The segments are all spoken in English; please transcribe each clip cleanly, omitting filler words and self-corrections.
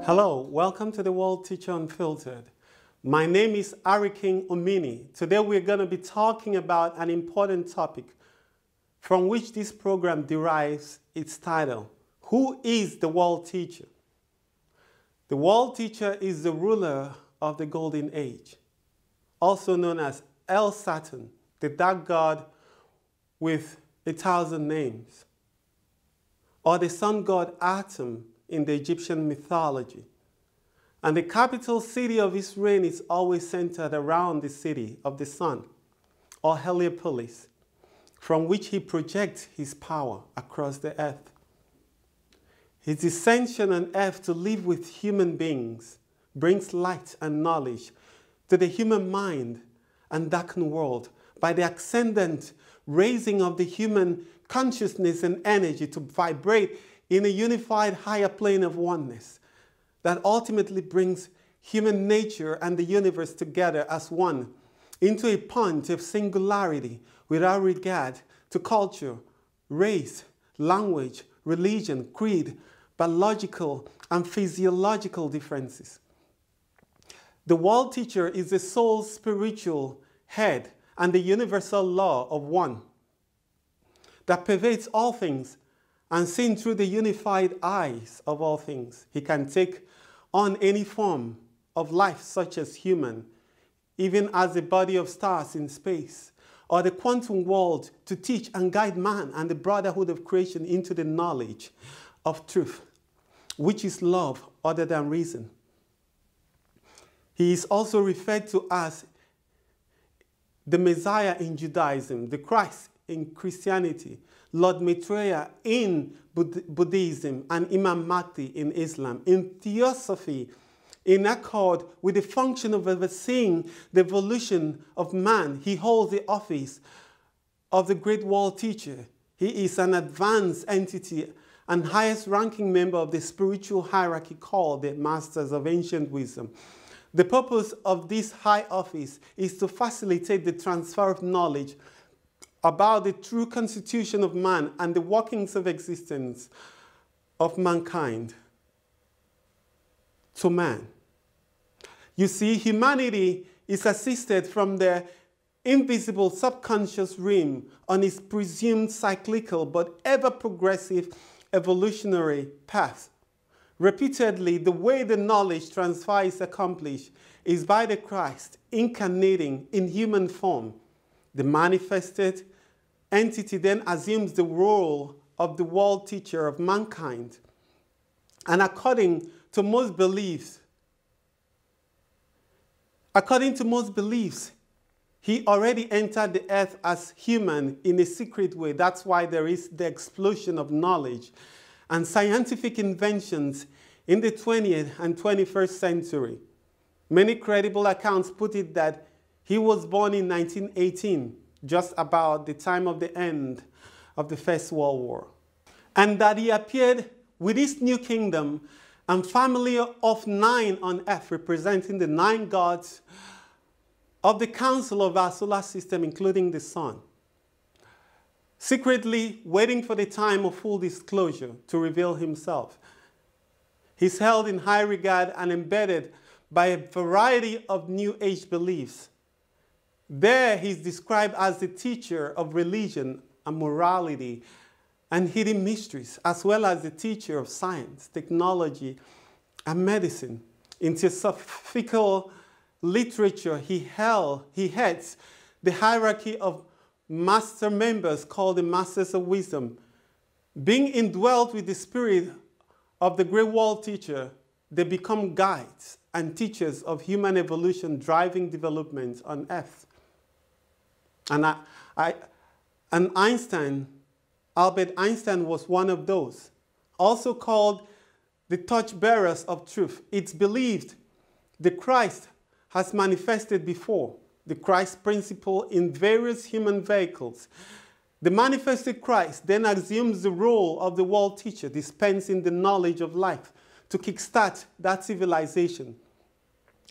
Hello, welcome to the World Teacher Unfiltered. My name is Ariking Omini. Today we're going to be talking about an important topic from which this program derives its title. Who is the World Teacher? The World Teacher is the ruler of the Golden Age, also known as El Saturn, the dark god with 1,000 names, or the sun god Atum in the Egyptian mythology. And the capital city of his reign is always centered around the city of the sun, or Heliopolis, from which he projects his power across the earth. His ascension on earth to live with human beings brings light and knowledge to the human mind and darkened world by the ascendant raising of the human consciousness and energy to vibrate in a unified higher plane of oneness that ultimately brings human nature and the universe together as one into a point of singularity without regard to culture, race, language, religion, creed, biological and physiological differences. The World Teacher is the soul's spiritual head and the universal law of one that pervades all things and seen through the unified eyes of all things. He can take on any form of life such as human, even as a body of stars in space, or the quantum world to teach and guide man and the brotherhood of creation into the knowledge of truth, which is love other than reason. He is also referred to as the Messiah in Judaism, the Christ in Christianity, Lord Maitreya in Buddhism, and Imam Mahdi in Islam. In theosophy, in accord with the function of overseeing the evolution of man, he holds the office of the Great World Teacher. He is an advanced entity and highest ranking member of the spiritual hierarchy called the Masters of Ancient Wisdom. The purpose of this high office is to facilitate the transfer of knowledge about the true constitution of man and the workings of existence of mankind to man. You see, humanity is assisted from the invisible subconscious realm on its presumed cyclical but ever-progressive evolutionary path. Repeatedly, the way the knowledge transfer is accomplished is by the Christ incarnating in human form. The manifested entity then assumes the role of the World Teacher of mankind. And according to most beliefs, he already entered the earth as human in a secret way. That's why there is the explosion of knowledge and scientific inventions in the 20th and 21st century. Many credible accounts put it that he was born in 1918, just about the time of the end of the First World War, and that he appeared with his new kingdom and family of 9 on earth, representing the 9 gods of the council of our solar system, including the sun, secretly waiting for the time of full disclosure to reveal himself. He's held in high regard and embedded by a variety of New Age beliefs. There he's described as the teacher of religion and morality and hidden mysteries, as well as the teacher of science, technology, and medicine. In theosophical literature, he heads the hierarchy of master members called the Masters of Wisdom. Being indwelt with the spirit of the Great World Teacher, they become guides and teachers of human evolution driving development on earth. And Albert Einstein was one of those, also called the torchbearers of truth. It's believed the Christ has manifested before, the Christ principle in various human vehicles. The manifested Christ then assumes the role of the World Teacher, dispensing the knowledge of life to kickstart that civilization.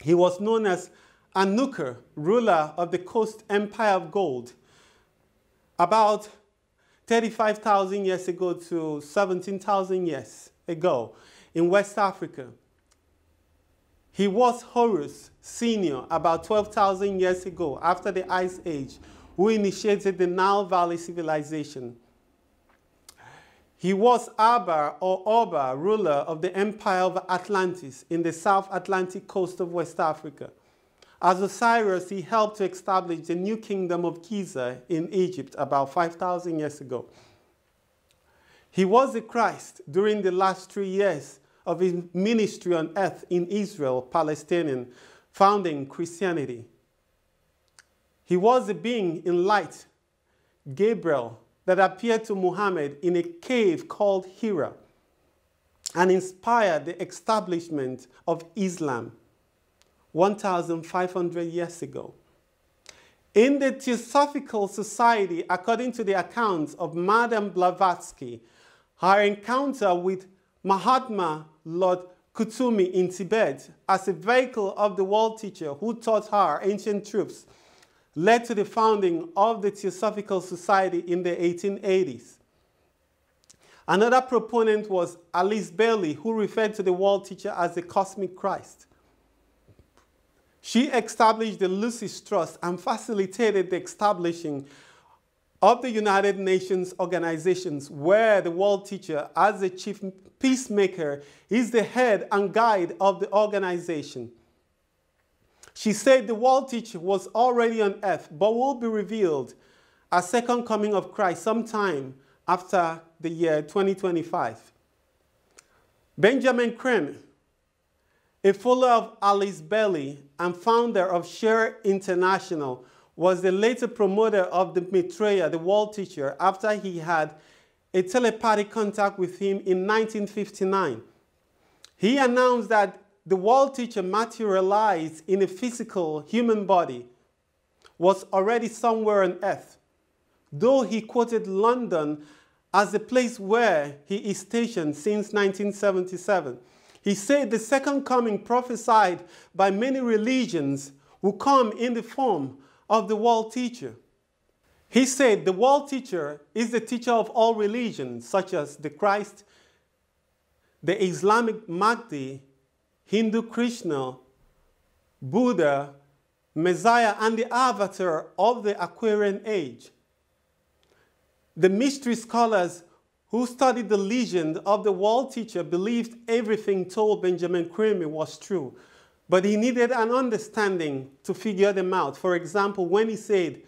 He was known as Anuka, ruler of the Coast Empire of Gold, about 35,000 years ago to 17,000 years ago in West Africa. He was Horus Sr. about 12,000 years ago, after the Ice Age, who initiated the Nile Valley civilization. He was Abar or Oba, ruler of the Empire of Atlantis in the South Atlantic coast of West Africa. As Osiris, he helped to establish the new kingdom of Giza in Egypt about 5,000 years ago. He was the Christ during the last 3 years of his ministry on earth in Israel, Palestinian, founding Christianity. He was the being in light, Gabriel, that appeared to Muhammad in a cave called Hira and inspired the establishment of Islam 1,500 years ago. In the Theosophical Society, according to the accounts of Madame Blavatsky, her encounter with Mahatma Lord Kutumi in Tibet as a vehicle of the world teacher who taught her ancient truths led to the founding of the Theosophical Society in the 1880s. Another proponent was Alice Bailey, who referred to the world teacher as the Cosmic Christ. She established the Lucis Trust and facilitated the establishing of the United Nations organizations, where the world teacher, as the chief peacemaker, is the head and guide of the organization. She said the world teacher was already on earth, but will be revealed as second coming of Christ sometime after the year 2025. Benjamin Creme, a follower of Alice Bailey and founder of Share International, was the later promoter of the Maitreya, the world teacher, after he had a telepathic contact with him in 1959. He announced that the world teacher materialized in a physical human body, was already somewhere on earth, though he quoted London as the place where he is stationed since 1977. He said the second coming prophesied by many religions will come in the form of the world teacher. He said the world teacher is the teacher of all religions, such as the Christ, the Islamic Mahdi, Hindu Krishna, Buddha, Messiah, and the avatar of the Aquarian age. The mystery scholars who studied the legend of the world teacher believed everything told Benjamin Creme was true, but he needed an understanding to figure them out. For example, when he said,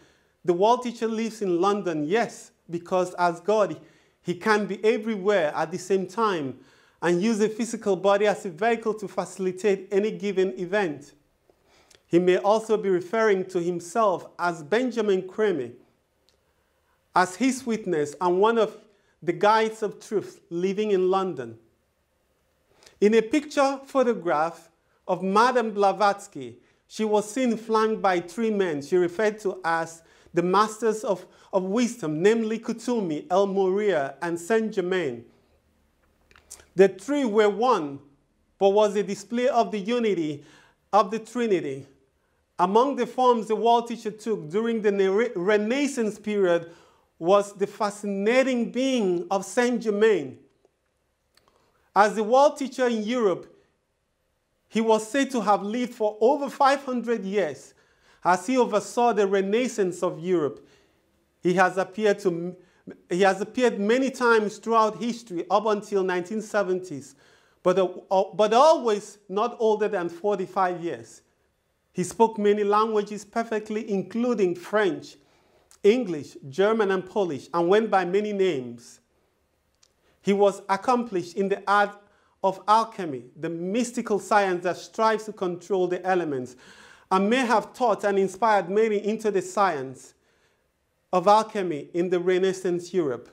the world teacher lives in London, yes, because as God, he can be everywhere at the same time and use a physical body as a vehicle to facilitate any given event. He may also be referring to himself as Benjamin Creme, as his witness and one of the guides of truth living in London. In a picture photograph of Madame Blavatsky, she was seen flanked by 3 men she referred to as the masters of wisdom, namely Kutumi, El Moria, and Saint Germain. The 3 were one, but was a display of the unity of the Trinity. Among the forms the world teacher took during the Renaissance period was the fascinating being of Saint Germain. As the world teacher in Europe, he was said to have lived for over 500 years. As he oversaw the Renaissance of Europe, he has appeared many times throughout history up until 1970s, but always not older than 45 years. He spoke many languages perfectly, including French, English, German, and Polish, and went by many names. He was accomplished in the art of alchemy, the mystical science that strives to control the elements, and may have taught and inspired many into the science of alchemy in the Renaissance Europe.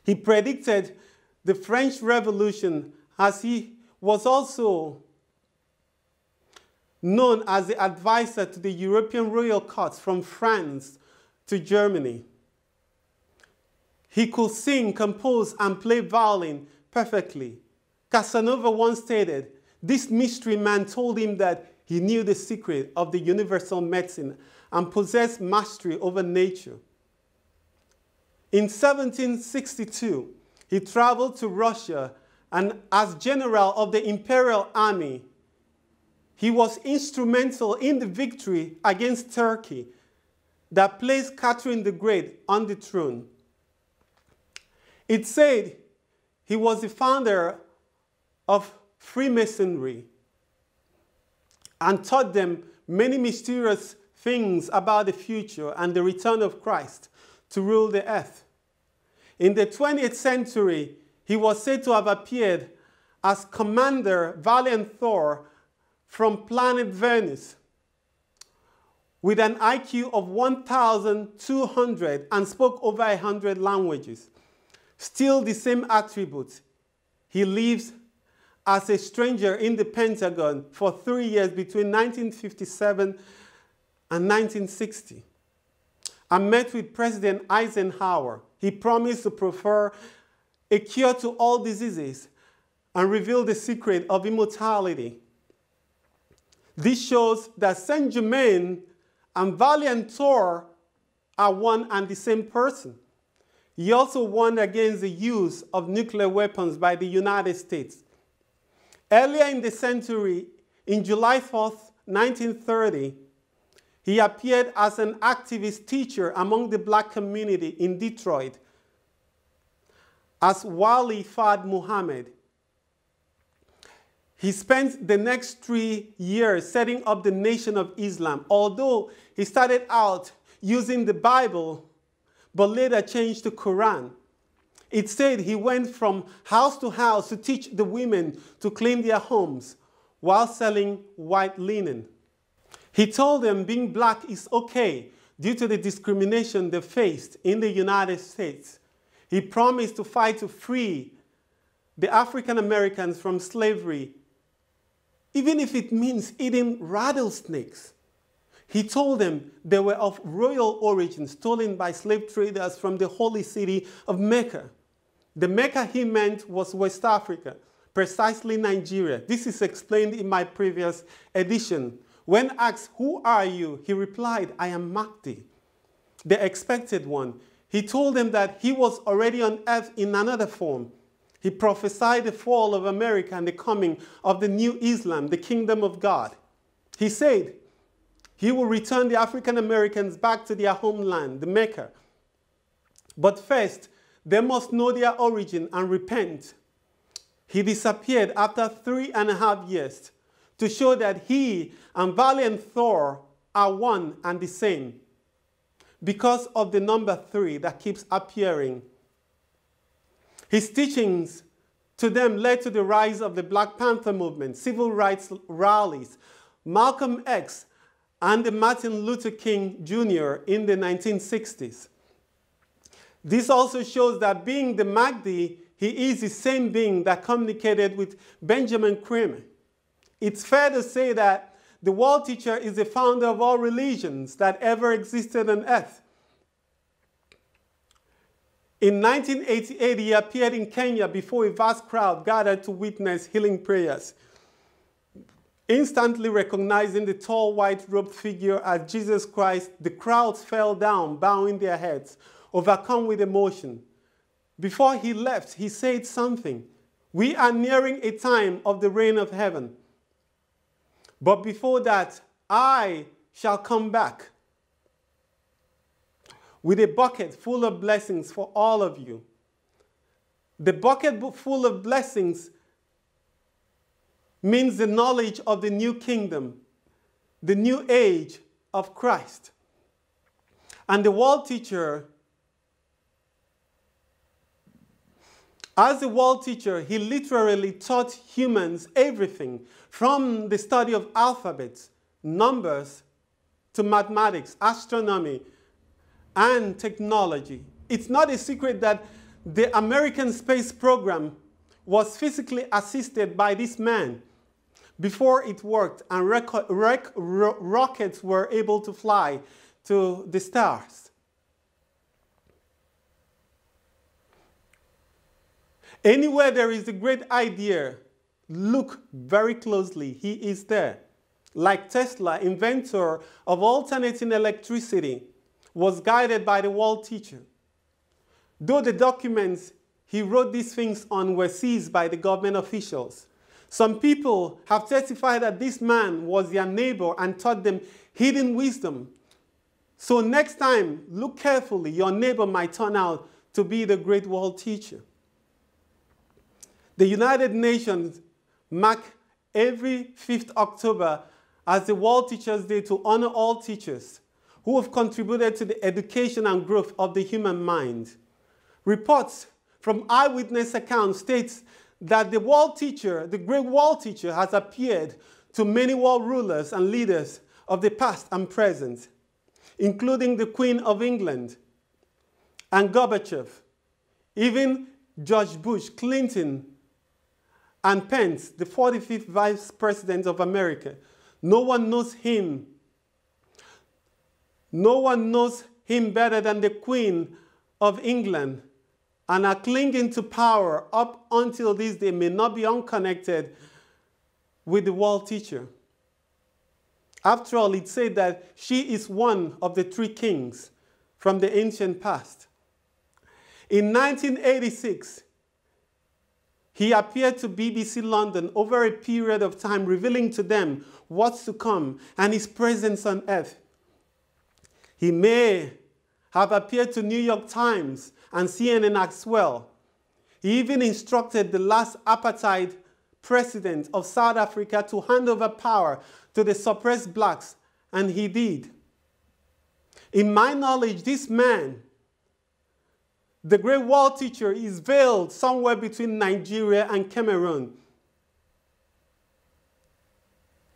He predicted the French Revolution, as he was also known as the advisor to the European royal courts from France to Germany. He could sing, compose, and play violin perfectly. Casanova once stated, this mystery man told him that he knew the secret of the universal medicine and possessed mastery over nature. In 1762, he traveled to Russia and as general of the imperial army, he was instrumental in the victory against Turkey that placed Catherine the Great on the throne. It said he was the founder of Freemasonry and taught them many mysterious things about the future and the return of Christ to rule the earth. In the 20th century, he was said to have appeared as Commander Valiant Thor from planet Venus with an IQ of 1,200 and spoke over 100 languages. Still the same attributes. He lives as a stranger in the Pentagon for 3 years between 1957 and 1960. I met with President Eisenhower. He promised to prefer a cure to all diseases and reveal the secret of immortality. This shows that Saint Germain and Valiant Thor are one and the same person. He also warned against the use of nuclear weapons by the United States. Earlier in the century, in July 4th, 1930, he appeared as an activist teacher among the black community in Detroit as Wali Fard Muhammad. He spent the next 3 years setting up the Nation of Islam, although he started out using the Bible, but later changed to Quran. It said he went from house to house to teach the women to clean their homes while selling white linen. He told them being black is okay due to the discrimination they faced in the United States. He promised to fight to free the African Americans from slavery, even if it means eating rattlesnakes. He told them they were of royal origin, stolen by slave traders from the holy city of Mecca. The Mecca he meant was West Africa, precisely Nigeria. This is explained in my previous edition. When asked, "Who are you?" he replied, "I am Mahdi," the expected one. He told them that he was already on earth in another form. He prophesied the fall of America and the coming of the new Islam, the kingdom of God. He said he will return the African Americans back to their homeland, the Mecca. But first, they must know their origin and repent. He disappeared after 3.5 years to show that he and Valiant Thor are one and the same because of the number 3 that keeps appearing. His teachings to them led to the rise of the Black Panther movement, civil rights rallies, Malcolm X, and the Martin Luther King Jr. in the 1960s. This also shows that being the Mahdi, he is the same being that communicated with Benjamin Kramer. It's fair to say that the world teacher is the founder of all religions that ever existed on earth. In 1988, he appeared in Kenya before a vast crowd gathered to witness healing prayers. Instantly recognizing the tall white-robed figure as Jesus Christ, the crowds fell down, bowing their heads, overcome with emotion. Before he left, he said something. "We are nearing a time of the reign of heaven. But before that, I shall come back with a bucket full of blessings for all of you." The bucket full of blessings means the knowledge of the new kingdom, the new age of Christ. And the world teacher, as a world teacher, he literally taught humans everything from the study of alphabets, numbers, to mathematics, astronomy, and technology. It's not a secret that the American space program was physically assisted by this man before it worked and rockets were able to fly to the stars. Anywhere there is a great idea, look very closely. He is there. Like Tesla, inventor of alternating electricity, was guided by the world teacher. Though the documents he wrote these things on were seized by the government officials, Some people have testified that this man was their neighbor and taught them hidden wisdom. So next time, look carefully. Your neighbor might turn out to be the great world teacher. The United Nations mark every 5th October as the World Teachers' Day to honor all teachers who have contributed to the education and growth of the human mind. Reports from eyewitness accounts states that the world teacher, the great world teacher, has appeared to many world rulers and leaders of the past and present, including the Queen of England and Gorbachev, even George Bush, Clinton, and Pence, the 45th Vice President of America. No one knows him. No one knows him better than the Queen of England, and are clinging to power up until this day may not be unconnected with the world teacher. After all, it said that she is one of the 3 kings from the ancient past. In 1986, he appeared to BBC London over a period of time, revealing to them what's to come and his presence on earth. He may have appeared to New York Times and CNN as well. He even instructed the last apartheid president of South Africa to hand over power to the suppressed blacks, and he did. In my knowledge, this man, the great world teacher, is veiled somewhere between Nigeria and Cameroon.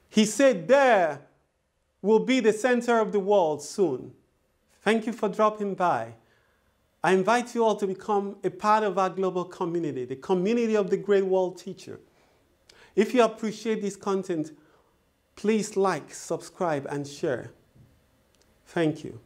He said there will be the center of the world soon. Thank you for dropping by. I invite you all to become a part of our global community, the community of the great world teacher. If you appreciate this content, please like, subscribe, and share. Thank you.